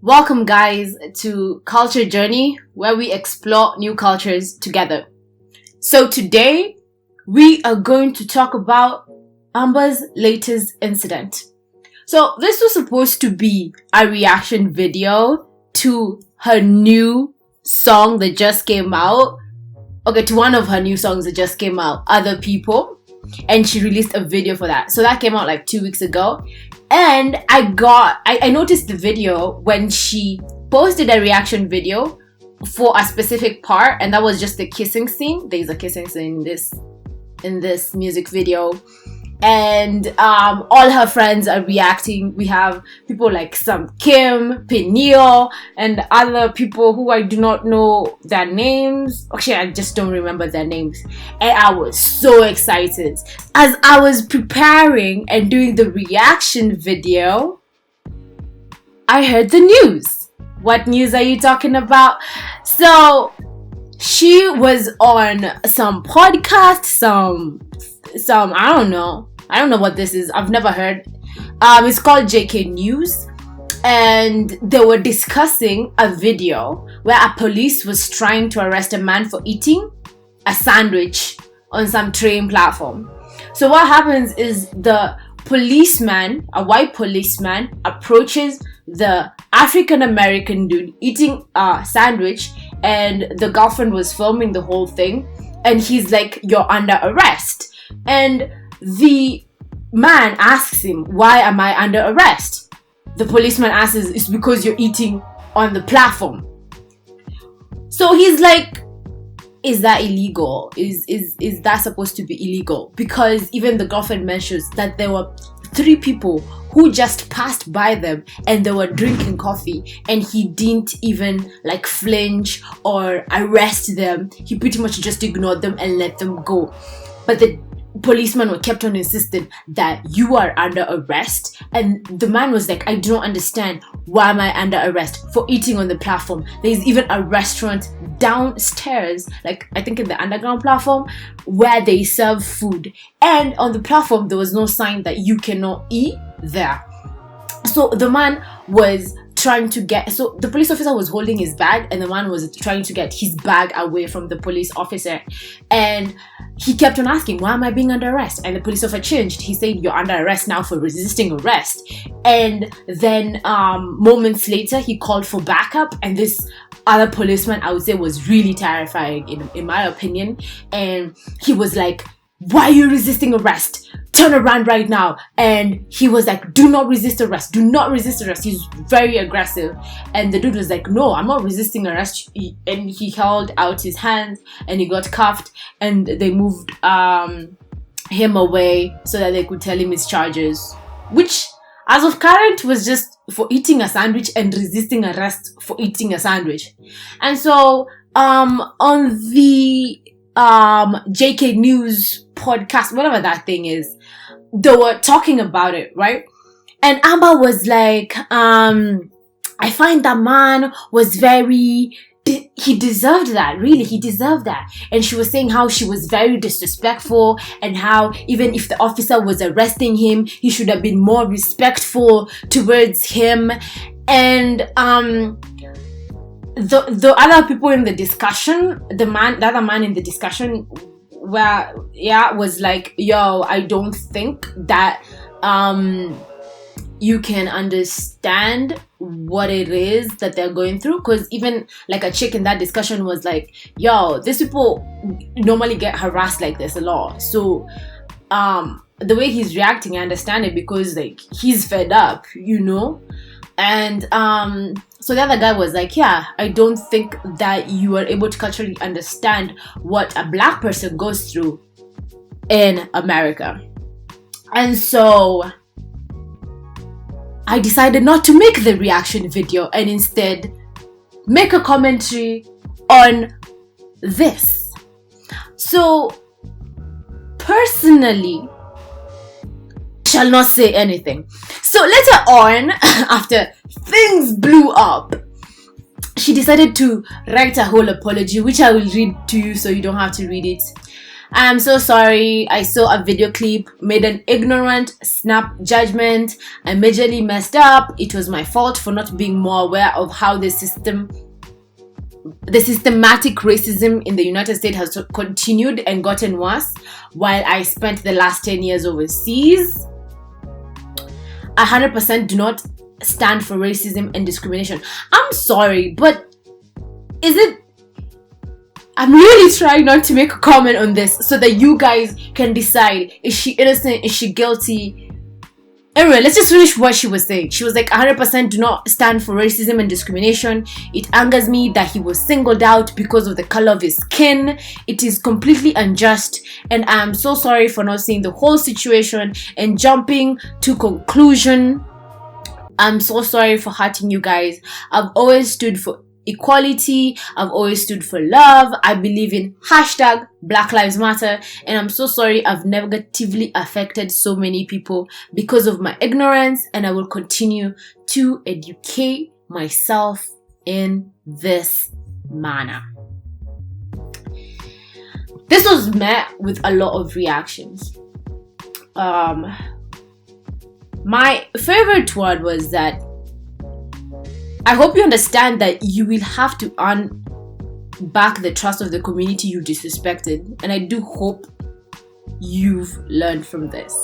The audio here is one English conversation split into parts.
Welcome, guys, to Culture Journey, where we explore new cultures together. So today, we are going to talk about Amber's latest incident. So this was supposed to be a reaction video to her new song that just came out. Okay, to one of her new songs that just came out, Other People. And she released a video for that. So that came out like 2 weeks ago. And I noticed the video when she posted a reaction video for a specific part, and that was just the kissing scene. There's a kissing scene in this music video. And all her friends are reacting. We have people like some Kim, Peniel, and other people who I do not know their names. Actually, I just don't remember their names. And I was so excited. As I was preparing and doing the reaction video, I heard the news. What news are you talking about? So, she was on some podcast, some I don't know what this is. I've never heard. It's called JK News, and they were discussing a video where a police was trying to arrest a man for eating a sandwich on some train platform. So what happens is the policeman, a white policeman, approaches the African American dude eating a sandwich, and the girlfriend was filming the whole thing, and he's like, "You're under arrest." And the man asks him, "Why am I under arrest?" The policeman asks, "It's because you're eating on the platform." So he's like, "Is that illegal? Is that supposed to be illegal?" Because even the girlfriend mentions that there were 3 people who just passed by them and they were drinking coffee, and he didn't even like flinch or arrest them. He pretty much just ignored them and let them go. But the policeman kept on insisting that you are under arrest, and the man was like, "I don't understand. Why am I under arrest for eating on the platform? There's even a restaurant downstairs, like I think in the underground platform, where they serve food, and on the platform there was no sign that you cannot eat there." So the man was trying to get, so the police officer was holding his bag, and the man was trying to get his bag away from the police officer, and he kept on asking, "Why am I being under arrest?" And the police officer changed. He said, "You're under arrest now for resisting arrest." And then moments later, he called for backup, and this other policeman, I would say, was really terrifying in my opinion. And he was like, "Why are you resisting arrest? Turn around right now." And he was like, "Do not resist arrest. Do not resist arrest." He's very aggressive. And the dude was like, "No, I'm not resisting arrest." And he held out his hands and he got cuffed, and they moved him away so that they could tell him his charges, which as of current was just for eating a sandwich and resisting arrest for eating a sandwich. And so on the JK News podcast, whatever that thing is, they were talking about it, right? And Amber was like, "I find that man was he deserved that, really, he deserved that." And she was saying how she was very disrespectful, and how even if the officer was arresting him, he should have been more respectful towards him. And the other people in the discussion, the other man in the discussion, was like, "Yo, I don't think that you can understand what it is that they're going through." Because even like a chick in that discussion was like, "Yo, these people normally get harassed like this a lot. So the way he's reacting, I understand it, because like he's fed up, you know." And so the other guy was like, "Yeah, I don't think that you are able to culturally understand what a black person goes through in America." And so I decided not to make the reaction video and instead make a commentary on this. So personally, shall not say anything. So later on, after things blew up, she decided to write a whole apology, which I will read to you so you don't have to read it. I'm so sorry. I saw a video clip, made an ignorant, snap judgment. I majorly messed up. It was my fault for not being more aware of how the systematic racism in the United States has continued and gotten worse while I spent the last 10 years overseas. 100% do not stand for racism and discrimination. I'm sorry, but is it... I'm really trying not to make a comment on this so that you guys can decide, is she innocent, is she guilty? Anyway, let's just finish what she was saying. She was like, 100% do not stand for racism and discrimination. It angers me that he was singled out because of the color of his skin. It is completely unjust, and I am so sorry for not seeing the whole situation and jumping to conclusion. I'm so sorry for hurting you guys. I've always stood for equality. I've always stood for love. I believe in hashtag Black Lives Matter, and I'm so sorry I've negatively affected so many people because of my ignorance, and I will continue to educate myself in this manner. This was met with a lot of reactions. My favorite word was that I hope you understand that you will have to earn back the trust of the community you disrespected, and I do hope you've learned from this.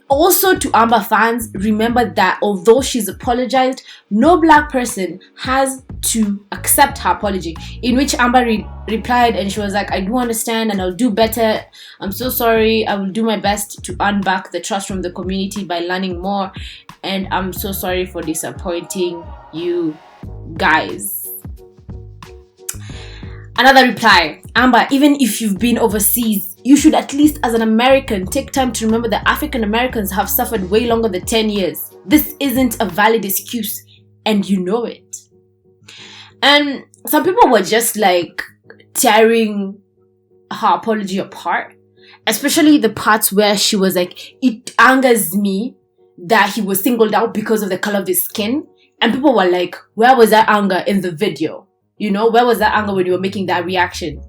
Also, to Amber fans, remember that although she's apologized, no black person has to accept her apology. In which Amber replied, and she was like, I do understand and I'll do better. I'm so sorry. I will do my best to earn back the trust from the community by learning more. And I'm so sorry for disappointing you guys. Another reply, Amber, even if you've been overseas, you should at least as an American take time to remember that African Americans have suffered way longer than 10 years. This isn't a valid excuse, and you know it. And some people were just like tearing her apology apart, especially the parts where she was like, it angers me that he was singled out because of the color of his skin. And people were like, where was that anger in the video? You know, where was that anger when you were making that reaction?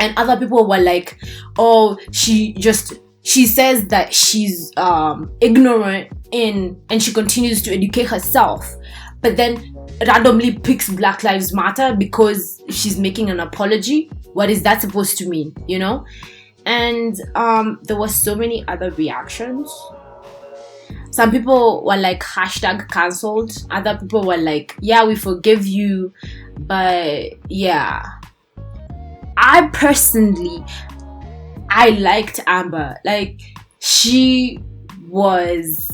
And other people were like, oh, she says that she's ignorant and she continues to educate herself, but then randomly picks Black Lives Matter because she's making an apology. What is that supposed to mean, you know? And there were so many other reactions. Some people were like, hashtag cancelled. Other people were like, yeah, we forgive you. But yeah, I personally, I liked Amber. Like, she was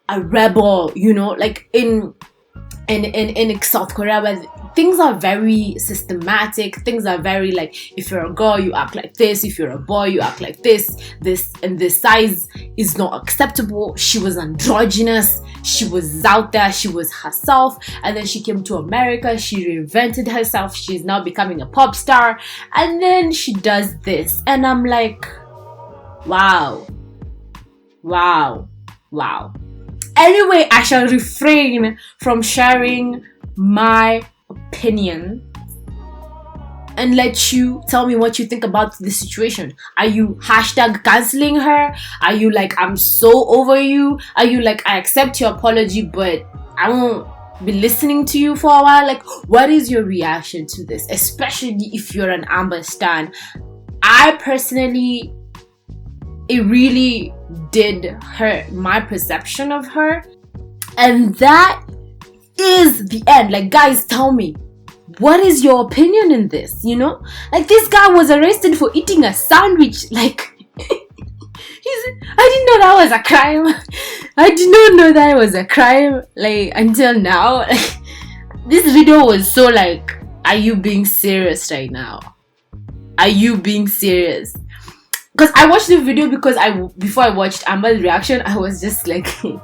a rebel, you know, like in South Korea, where things are very systematic. Things are very like, if you're a girl, you act like this. If you're a boy, you act like this. This and this size is not acceptable. She was androgynous. She was out there. She was herself. And then she came to America. She reinvented herself. She's now becoming a pop star. And then she does this. And I'm like, wow. Wow. Wow. Anyway, I shall refrain from sharing my opinion and let you tell me what you think about the situation. Are you hashtag canceling her? Are you like, I'm so over you? Are you like, I accept your apology, but I won't be listening to you for a while? Like, what is your reaction to this? Especially if you're an Amber stan. I personally, it really did hurt my perception of her. And that is the end. Like, guys, tell me, what is your opinion in this? You know, like, this guy was arrested for eating a sandwich. Like, I didn't know that was a crime. I did not know that it was a crime, like, until now. Like, this video was so like, are you being serious right now? Are you being serious? Because I watched the video because before I watched Amber's reaction, I was just like, oh,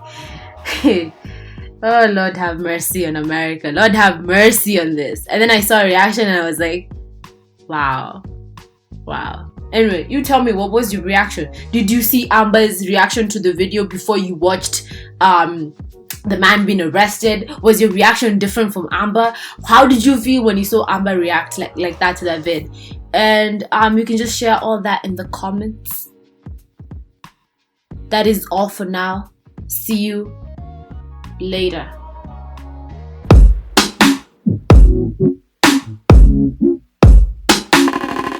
Lord have mercy on America. Lord have mercy on this. And then I saw a reaction and I was like, wow. Wow. Anyway, you tell me, what was your reaction? Did you see Amber's reaction to the video before you watched the man being arrested? Was your reaction different from Amber? How did you feel when you saw Amber react like that to that vid? And you can just share all that in the comments. That is all for now. See you later.